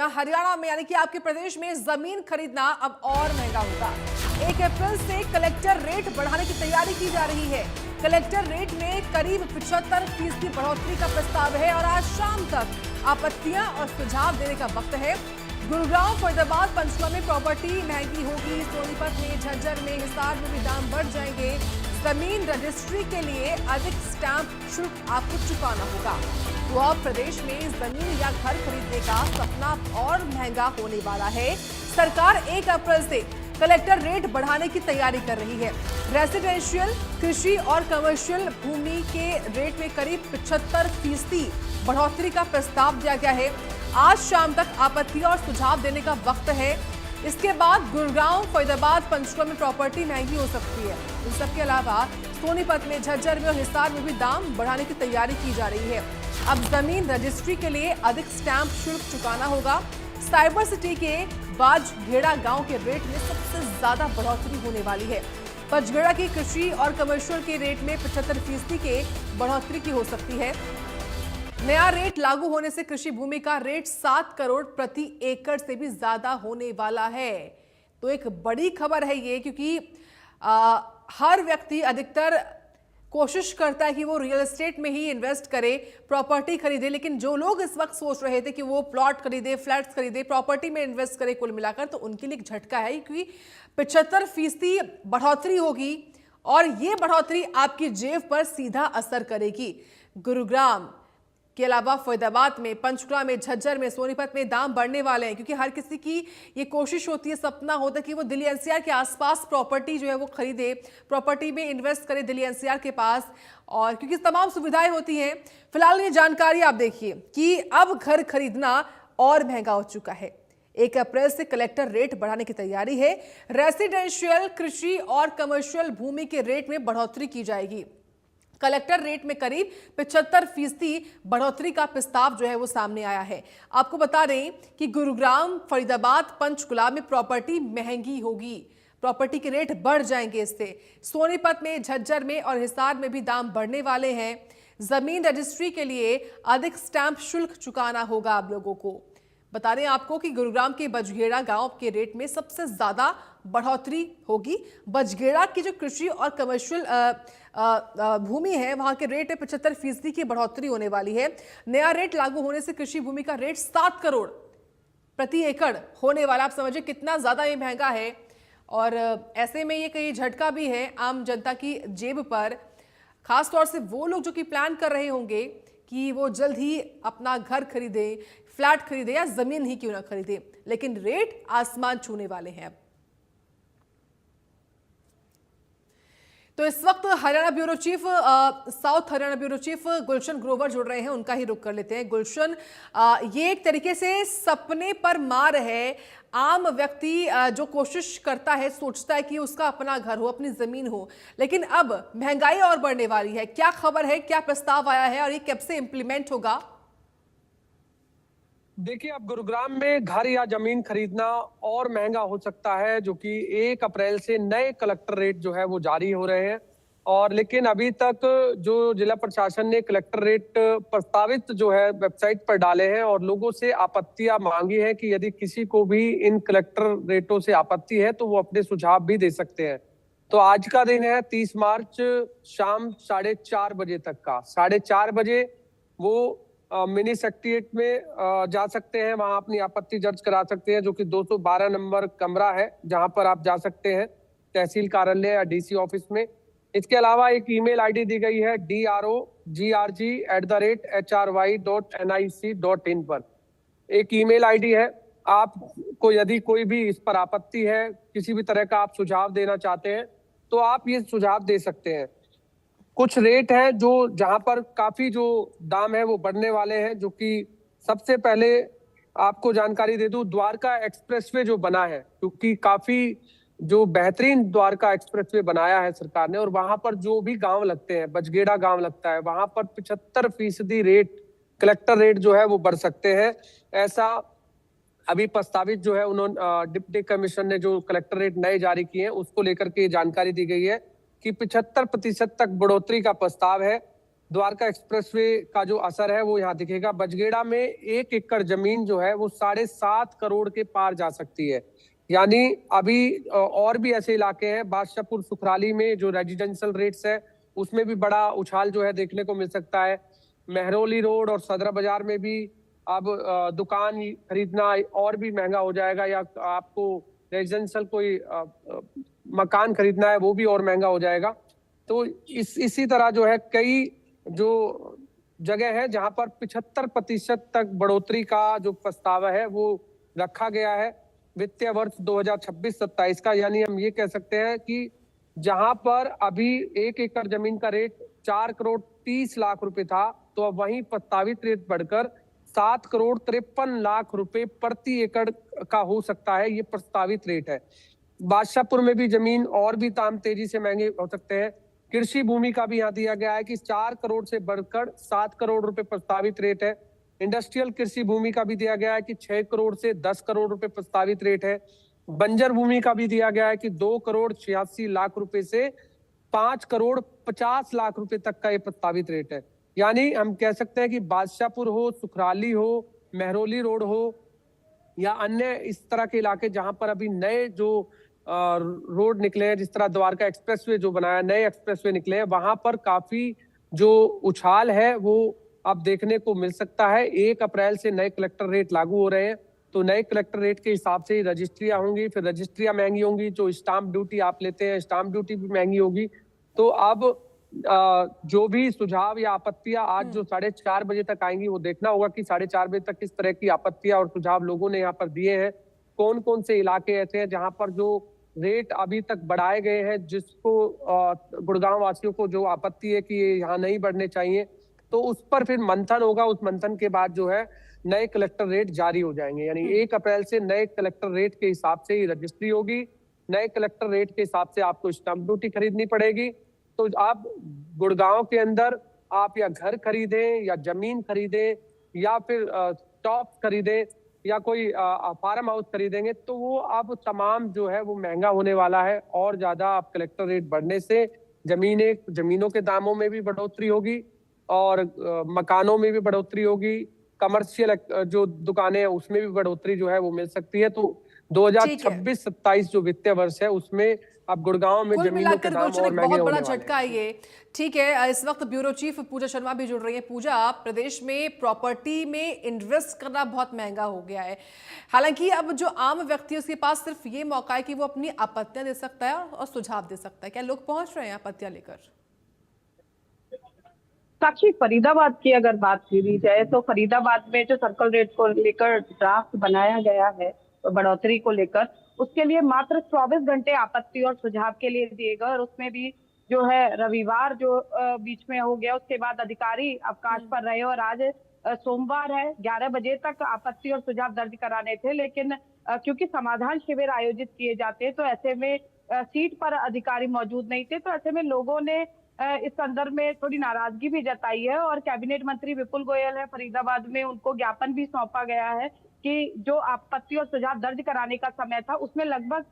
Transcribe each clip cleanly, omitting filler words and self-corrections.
जहां हरियाणा में यानी कि आपके प्रदेश में जमीन खरीदना अब और महंगा होगा। 1 अप्रैल से कलेक्टर रेट बढ़ाने की तैयारी की जा रही है। कलेक्टर रेट में करीब 75% बढ़ोतरी का प्रस्ताव है और आज शाम तक आपत्तियां और सुझाव देने का वक्त है। गुरुग्राम, फरीदाबाद, पंचकुला में प्रॉपर्टी महंगी होगी। सोनीपत में, झज्जर में, हिसार में भी दाम बढ़ जाएंगे। जमीन रजिस्ट्री के लिए अधिक स्टैंप शुल्क आपको चुकाना होगा। तो अब प्रदेश में जमीन या घर खरीदने का सपना और महंगा होने वाला है। सरकार 1 अप्रैल से कलेक्टर रेट बढ़ाने की तैयारी कर रही है। रेसिडेंशियल, कृषि और कमर्शियल भूमि के रेट में करीब 75% बढ़ोतरी का प्रस्ताव दिया गया है। आज शाम तक आपत्तियां और सुझाव देने का वक्त है। इसके बाद गुरुग्राम, फरीदाबाद, पंचकुला में प्रॉपर्टी महंगी हो सकती है। इन सबके अलावा सोनीपत में, झज्जर में और हिसार में भी दाम बढ़ाने की तैयारी की जा रही है। अब जमीन रजिस्ट्री के लिए अधिक स्टैंप शुल्क चुकाना होगा। साइबर सिटी के बाजघेड़ा गांव के रेट में सबसे ज्यादा बढ़ोतरी होने वाली है। बाजघेड़ा की कृषि और कमर्शियल के रेट में 75% के बढ़ोतरी की हो सकती है। नया रेट लागू होने से कृषि भूमि का रेट 7 करोड़ प्रति एकड़ से भी ज्यादा होने वाला है। तो एक बड़ी खबर है ये, क्योंकि हर व्यक्ति अधिकतर कोशिश करता है कि वो रियल एस्टेट में ही इन्वेस्ट करे, प्रॉपर्टी खरीदे। लेकिन जो लोग इस वक्त सोच रहे थे कि वो प्लॉट खरीदे, फ्लैट्स खरीदे, प्रॉपर्टी में इन्वेस्ट करे कुल मिलाकर, तो उनके लिए एक झटका है, क्योंकि 75% बढ़ोतरी होगी और ये बढ़ोतरी आपकी जेब पर सीधा असर करेगी। गुरुग्राम के अलावा फरीदाबाद में, पंचकुला में, झज्जर में, सोनीपत में दाम बढ़ने वाले हैं, क्योंकि हर किसी की ये कोशिश होती है, सपना होता है कि वो दिल्ली एनसीआर के आसपास प्रॉपर्टी जो है वो खरीदे, प्रॉपर्टी में इन्वेस्ट करे दिल्ली एनसीआर के पास, और क्योंकि तमाम सुविधाएं होती हैं। फिलहाल ये जानकारी आप देखिए कि अब घर खरीदना और महंगा हो चुका है। 1 अप्रैल से कलेक्टर रेट बढ़ाने की तैयारी है। रेसिडेंशियल, कृषि और कमर्शियल भूमि के रेट में बढ़ोतरी की जाएगी। कलेक्टर रेट में करीब 75% बढ़ोतरी का प्रस्ताव जो है वो सामने आया है। आपको बता दें कि गुरुग्राम, फरीदाबाद, पंचकुला में प्रॉपर्टी महंगी होगी, प्रॉपर्टी के रेट बढ़ जाएंगे इससे। सोनीपत में, झज्जर में और हिसार में भी दाम बढ़ने वाले हैं। जमीन रजिस्ट्री के लिए अधिक स्टैंप शुल्क चुकाना होगा आप लोगों को। बता दें आपको कि गुरुग्राम के बजघेड़ा गांव के रेट में सबसे ज्यादा बढ़ोतरी होगी। बजघेड़ा की जो कृषि और कमर्शियल भूमि है, वहां के रेट में 75% की बढ़ोतरी होने वाली है। नया रेट लागू होने से कृषि भूमि का रेट 7 करोड़ प्रति एकड़ होने वाला। आप समझिए कितना ज्यादा ये महंगा है। और ऐसे में ये कई झटका भी है आम जनता की जेब पर, खासतौर से वो लोग जो कि प्लान कर रहे होंगे कि वो जल्द ही अपना घर खरीदे, फ्लैट खरीदे या जमीन ही क्यों ना खरीदे, लेकिन रेट आसमान छूने वाले हैं। तो इस वक्त Haryana bureau chief, south Haryana bureau chief Gulshan Grover जुड़ रहे हैं, उनका ही रुख कर लेते हैं। गुलशन, ये एक तरीके से सपने पर मार है। आम व्यक्ति जो कोशिश करता है, सोचता है कि उसका अपना घर हो, अपनी जमीन हो, लेकिन अब महंगाई और बढ़ने वाली है। क्या खबर है, क्या प्रस्ताव आया है और ये कब से इंप्लीमेंट होगा? देखिए, अब गुरुग्राम में घर या जमीन खरीदना और महंगा हो सकता है, जो कि 1 अप्रैल से नए कलेक्टर रेट जो है वो जारी हो रहे हैं। और लेकिन अभी तक जो जिला प्रशासन ने कलेक्टर रेट प्रस्तावित जो है वेबसाइट पर डाले हैं और लोगों से आपत्तियां मांगी हैं कि यदि किसी को भी इन कलेक्टर रेटों से आपत्ति है तो वो अपने सुझाव भी दे सकते हैं। तो आज का दिन है 30 मार्च, शाम 4:30 बजे तक का। 4:30 बजे वो मिनी सेक्रेटेरिएट में जा सकते हैं, वहां अपनी आपत्ति दर्ज करा सकते हैं, जो कि 212 नंबर कमरा है जहां पर आप जा सकते हैं, तहसील कार्यालय या डीसी ऑफिस में। इसके अलावा एक ईमेल आईडी दी गई है drogrg@hry.nic.in पर। एक ईमेल आईडी है। आपको यदि कोई भी इस पर आपत्ति है, किसी भी तरह का आप सुझाव देना चाहते हैं, तो आप ये सुझाव दे सकते हैं। कुछ रेट है जो जहां पर काफी जो दाम है वो बढ़ने वाले हैं, जो कि सबसे पहले आपको जानकारी दे दूं, द्वारका एक्सप्रेसवे जो बना है, क्योंकि काफी जो बेहतरीन द्वारका एक्सप्रेसवे बनाया है सरकार ने, और वहां पर जो भी गांव लगते हैं, बजगेड़ा गांव लगता है, वहां पर 75% रेट, कलेक्टर रेट जो है वो बढ़ सकते हैं। ऐसा अभी प्रस्तावित जो है उन्होंने डिप्टी कमिश्नर ने जो कलेक्टर रेट नए जारी किए हैं उसको लेकर के जानकारी दी गई है कि 75% तक बढ़ोतरी का प्रस्ताव है। द्वारका एक्सप्रेसवे का जो असर है वो यहाँ दिखेगा। बजगेड़ा में 1 एकड़ जमीन जो है वो 7.5 करोड़ के पार जा सकती है। यानी अभी और भी ऐसे इलाके हैं, बादशाहपुर सुखराली में जो रेजिडेंशियल रेट्स है उसमें भी बड़ा उछाल जो है देखने को मिल सकता है। मेहरौली रोड और सदर बाजार में भी अब दुकान खरीदना और भी महंगा हो जाएगा, या आपको रेजिडेंशियल कोई मकान खरीदना है वो भी और महंगा हो जाएगा। तो इसी तरह जो है कई जो जगह है जहां पर 75% तक बढ़ोतरी का जो प्रस्ताव है वो रखा गया है वित्तीय वर्ष 2026-27 का। यानी हम ये कह सकते हैं कि जहां पर अभी 1 एकड़ जमीन का रेट 4 करोड़ 30 लाख रुपए था, तो अब वहीं प्रस्तावित रेट बढ़कर 7 करोड़ 53 लाख रुपए प्रति एकड़ का हो सकता है। ये प्रस्तावित रेट है। बादशाहपुर में भी जमीन और भी दाम तेजी से महंगे हो सकते हैं। कृषि भूमि का भी यहाँ दिया गया है कि 4 करोड़ से बढ़कर 7 करोड़ रुपए प्रस्तावित रेट है। इंडस्ट्रियल कृषि भूमि का भी दिया गया है कि 6 करोड़ से 10 करोड़ रुपए प्रस्तावित रेट है। बंजर भूमि का भी दिया गया है कि 2 करोड़ 86 लाख रुपए से 5 करोड़ 50 लाख रुपए तक का ये प्रस्तावित रेट है। यानी हम कह सकते हैं कि बादशाहपुर हो, सुखराली हो, मेहरौली रोड हो या अन्य इस तरह के इलाके जहां पर अभी नए जो रोड निकले हैं, जिस तरह द्वारका एक्सप्रेसवे जो बनाया, नए एक्सप्रेसवे निकले हैं, वहां पर काफी जो उछाल है वो अब देखने को मिल सकता है। 1 अप्रैल से नए कलेक्टर रेट लागू हो रहे हैं, तो नए कलेक्टर रेट के हिसाब से ही रजिस्ट्रियां होंगी, फिर रजिस्ट्रियां महंगी होंगी, जो स्टाम्प ड्यूटी आप लेते हैं स्टाम्प ड्यूटी भी महंगी होगी। तो अब जो भी सुझाव या आपत्तियां आज जो 4:30 बजे तक आएंगी, वो देखना होगा कि 4:30 बजे तक किस तरह की आपत्तियां और सुझाव लोगों ने यहाँ पर दिए हैं। कौन कौन से इलाके ऐसे हैं जहां पर जो रेट अभी तक बढ़ाए गए हैं, जिसको गुड़गांव वासियों को जो आपत्ति है कि ये यहाँ नहीं बढ़ने चाहिए, तो उस पर फिर मंथन होगा। उस मंथन के बाद जो है नए कलेक्टर रेट जारी हो जाएंगे। यानी 1 अप्रैल से नए कलेक्टर रेट के हिसाब से ही रजिस्ट्री होगी। नए कलेक्टर रेट के हिसाब से आपको स्टाम्प ड्यूटी खरीदनी पड़ेगी। तो आप गुड़गांव के अंदर आप या घर खरीदें या जमीन खरीदें या फिर टॉप खरीदें या कोई फार्म हाउस खरीदेंगे, तो वो अब तमाम जो है वो महंगा होने वाला है। और ज्यादा आप कलेक्टर रेट बढ़ने से जमीनों के दामों में भी बढ़ोतरी होगी और मकानों में भी बढ़ोतरी होगी। कमर्शियल जो दुकानें हैं उसमें भी बढ़ोतरी जो है वो मिल सकती है। तो 2026-27 जो वित्तीय वर्ष है उसमें अब गुड़गांव में जमीनों के दाम और महंगे बहुत बड़ा होने वाले झटका है ये। ठीक है, इस वक्त ब्यूरो चीफ पूजा शर्मा भी जुड़ रही है। पूजा, प्रदेश में प्रॉपर्टी में इन्वेस्ट करना बहुत महंगा हो गया है। हालांकि अब जो आम व्यक्ति है उसके पास सिर्फ ये मौका है कि वो अपनी आपत्तियां दे सकता है और सुझाव दे सकता है। क्या लोग पहुंच रहे हैं आपत्तियां लेकर? साक्षी, फरीदाबाद की अगर बात की जाए तो फरीदाबाद में जो सर्कल रेट को लेकर ड्राफ्ट बनाया गया है बढ़ोतरी को लेकर, उसके लिए मात्र 24 घंटे आपत्ति और सुझाव के लिए दिए गए। और उसमें भी जो है रविवार जो बीच में हो गया, उसके बाद अधिकारी अवकाश पर रहे और आज सोमवार है, 11 बजे तक आपत्ति और सुझाव दर्ज कराने थे। लेकिन क्योंकि समाधान शिविर आयोजित किए जाते हैं तो ऐसे में सीट पर अधिकारी मौजूद नहीं थे, तो ऐसे में लोगों ने इस संदर्भ में थोड़ी नाराजगी भी जताई है। और कैबिनेट मंत्री विपुल गोयल है फरीदाबाद में, उनको ज्ञापन भी सौंपा गया है कि जो आपत्ति और सुझाव दर्ज कराने का समय था उसमें लगभग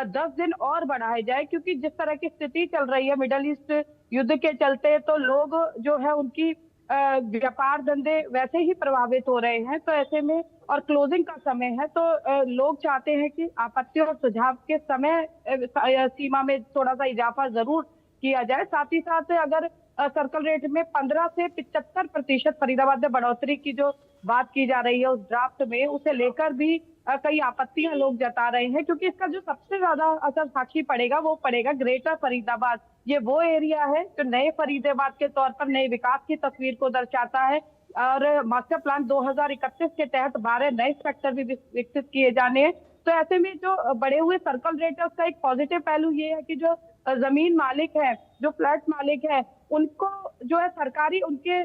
10 दिन और बढ़ाए जाए, क्योंकि जिस तरह की स्थिति चल रही है मिडिल ईस्ट युद्ध के चलते, तो लोग जो है उनकी व्यापार धंधे वैसे ही प्रभावित हो रहे हैं। तो ऐसे में और क्लोजिंग का समय है, तो लोग चाहते हैं कि आपत्ति और सुझाव के समय सीमा में थोड़ा सा इजाफा जरूर किया जाए। साथ ही साथ अगर सर्कल रेट में 15 से 75% फरीदाबाद में बढ़ोतरी की जो बात की जा रही है उस ड्राफ्ट में, उसे लेकर भी कई आपत्तियां लोग जता रहे हैं, क्योंकि इसका जो सबसे ज्यादा असर साक्षी पड़ेगा वो पड़ेगा ग्रेटर फरीदाबाद। ये वो एरिया है जो नए फरीदाबाद के तौर पर नए विकास की तस्वीर को दर्शाता है। और मास्टर प्लान 2031 के तहत 12 नए सेक्टर भी विकसित किए जाने हैं। तो ऐसे में जो बढ़े हुए सर्कल रेट है उसका एक पॉजिटिव पहलू ये है कि जो जमीन मालिक है, जो फ्लैट मालिक है, उनको जो है सरकारी उनके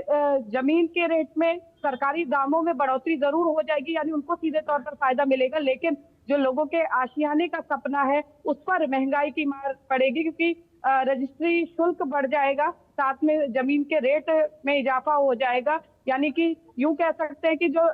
जमीन के रेट में सरकारी दामों में बढ़ोतरी जरूर हो जाएगी, यानी उनको सीधे तौर पर फायदा मिलेगा। लेकिन जो लोगों के आशियाने का सपना है उस पर महंगाई की मार पड़ेगी, क्योंकि रजिस्ट्री शुल्क बढ़ जाएगा, साथ में जमीन के रेट में इजाफा हो जाएगा। यानी कि यूं कह सकते हैं कि जो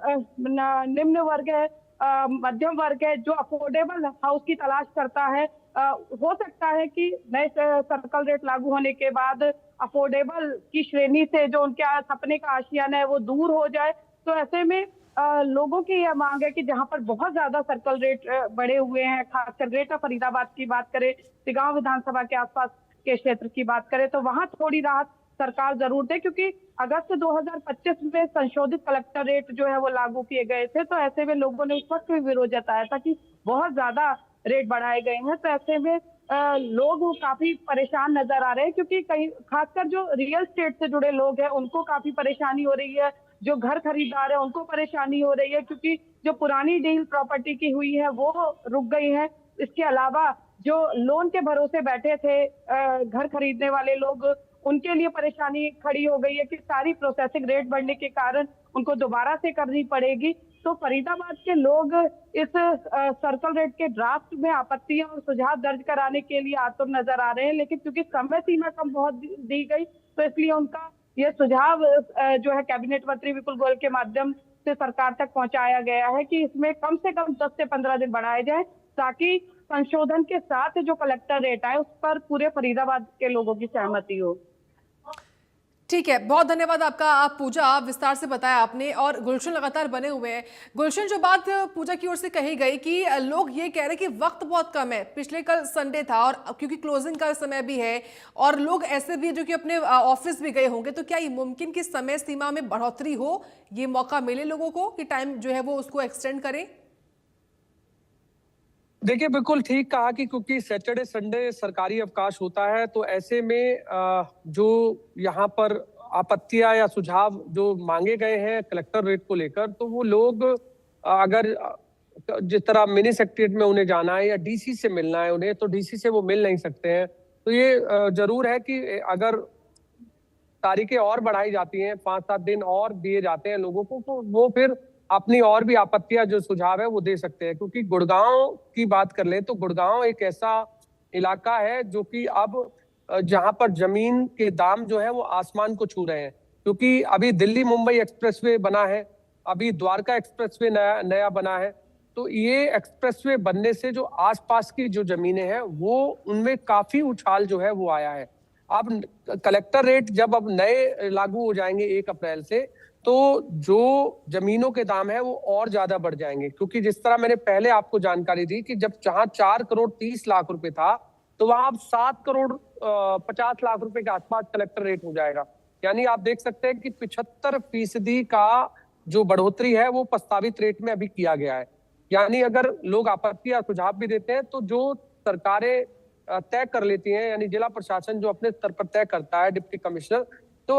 निम्न वर्ग है मध्यम वर्ग है, जो अफोर्डेबल हाउस की तलाश करता है, हो सकता है कि नए सर्कल रेट लागू होने के बाद अफोर्डेबल की श्रेणी से जो उनके सपने का आशियाना है वो दूर हो जाए। तो ऐसे में लोगों की यह मांग है कि जहां पर बहुत ज्यादा सर्कल रेट बढ़े हुए हैं, खासकर ग्रेटर फरीदाबाद की बात करें, तिगांव विधानसभा के आसपास के क्षेत्र की बात करें, तो वहां थोड़ी राहत सरकार जरूर दे, क्योंकि अगस्त 2025 में संशोधित कलेक्टर रेट जो है वो लागू किए गए थे। तो ऐसे में लोगों ने उस वक्त भी विरोध जताया था कि बहुत ज्यादा रेट बढ़ाए गए हैं। तो ऐसे में लोग काफी परेशान नजर आ रहे हैं, क्योंकि कहीं खासकर जो रियल स्टेट से जुड़े लोग हैं उनको काफी परेशानी हो रही है, जो घर खरीदार है उनको परेशानी हो रही है, क्योंकि जो पुरानी डील प्रॉपर्टी की हुई है वो रुक गई है। इसके अलावा जो लोन के भरोसे बैठे थे घर खरीदने वाले लोग, उनके लिए परेशानी खड़ी हो गई है कि सारी प्रोसेसिंग रेट बढ़ने के कारण उनको दोबारा से करनी पड़ेगी। तो फरीदाबाद के लोग इस सर्कल रेट के ड्राफ्ट में आपत्तियां और सुझाव दर्ज कराने के लिए आतुर नजर आ रहे हैं, लेकिन क्योंकि समय सीमा कम बहुत दी गई तो इसलिए उनका ये सुझाव जो है कैबिनेट मंत्री विपुल गोयल के माध्यम से सरकार तक पहुंचाया गया है कि इसमें कम से कम 10 से 15 दिन बढ़ाए जाए, ताकि संशोधन के साथ जो कलेक्टर रेट आए उस पर पूरे फरीदाबाद के लोगों की सहमति हो। ठीक है, बहुत धन्यवाद आपका। आप पूजा, आप विस्तार से बताया आपने, और गुलशन लगातार बने हुए हैं। गुलशन, जो बात पूजा की ओर से कही गई कि लोग ये कह रहे हैं कि वक्त बहुत कम है, पिछले कल संडे था और क्योंकि क्लोजिंग का समय भी है और लोग ऐसे भी जो कि अपने ऑफिस भी गए होंगे, तो क्या ये मुमकिन कि समय सीमा में बढ़ोतरी हो, ये मौका मिले लोगों को कि टाइम जो है वो उसको एक्सटेंड करें? देखिए, बिल्कुल ठीक कहा कि क्योंकि सैटरडे संडे सरकारी अवकाश होता है, तो ऐसे में जो यहाँ पर आपत्तियां या सुझाव जो मांगे गए हैं कलेक्टर रेट को लेकर, तो वो लोग अगर जिस तरह मिनी सेक्रेटरीट में उन्हें जाना है या डीसी से मिलना है उन्हें, तो डीसी से वो मिल नहीं सकते हैं। तो ये जरूर है कि अगर तारीखें और बढ़ाई जाती हैं, 5-7 दिन और दिए जाते हैं लोगों को, तो वो फिर अपनी और भी आपत्तियां जो सुझाव है वो दे सकते हैं। क्योंकि गुड़गांव की बात कर लें तो गुड़गांव एक ऐसा इलाका है जो कि अब जहां पर जमीन के दाम जो है वो आसमान को छू रहे हैं, क्योंकि अभी दिल्ली मुंबई एक्सप्रेसवे बना है, अभी द्वारका एक्सप्रेसवे नया बना है। तो ये एक्सप्रेसवे बनने से जो आसपास की जो जमीनें हैं वो उनमें काफी उछाल जो है वो आया है। अब कलेक्टर रेट जब अब नए लागू हो जाएंगे 1 अप्रैल से, तो जो जमीनों के दाम है वो और ज्यादा बढ़ जाएंगे, क्योंकि जिस तरह मैंने पहले आपको जानकारी दी कि जब जहां 4 करोड़ 30 लाख रुपए था, तो वहां अब 7 करोड़ 50 लाख रुपए के आसपास कलेक्टर रेट हो जाएगा। यानी आप देख सकते हैं कि 75% का जो बढ़ोतरी है वो प्रस्तावित रेट में अभी किया गया है। यानी अगर लोग आपत्ति या सुझाव भी देते हैं तो जो सरकारें तय कर लेती हैं, यानी जिला प्रशासन जो अपने स्तर पर तय करता है, डिप्टी कमिश्नर, तो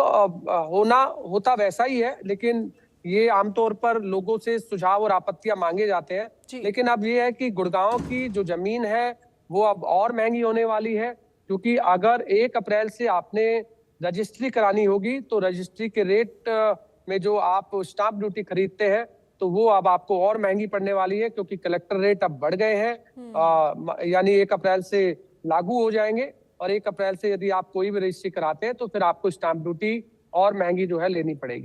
होता वैसा ही है। लेकिन ये आमतौर पर लोगों से सुझाव और आपत्तियां मांगे जाते हैं। लेकिन अब ये है कि गुड़गांव की जो जमीन है वो अब और महंगी होने वाली है, क्योंकि अगर 1 अप्रैल से आपने रजिस्ट्री करानी होगी तो रजिस्ट्री के रेट में जो आप स्टाम्प ड्यूटी खरीदते हैं तो वो अब आपको और महंगी पड़ने वाली है, क्योंकि कलेक्टर रेट अब बढ़ गए हैं। यानी 1 अप्रैल से लागू हो जाएंगे, और 1 अप्रैल से यदि आप कोई भी रजिस्ट्री कराते हैं तो फिर आपको स्टाम्प ड्यूटी और महंगी जो है लेनी पड़ेगी।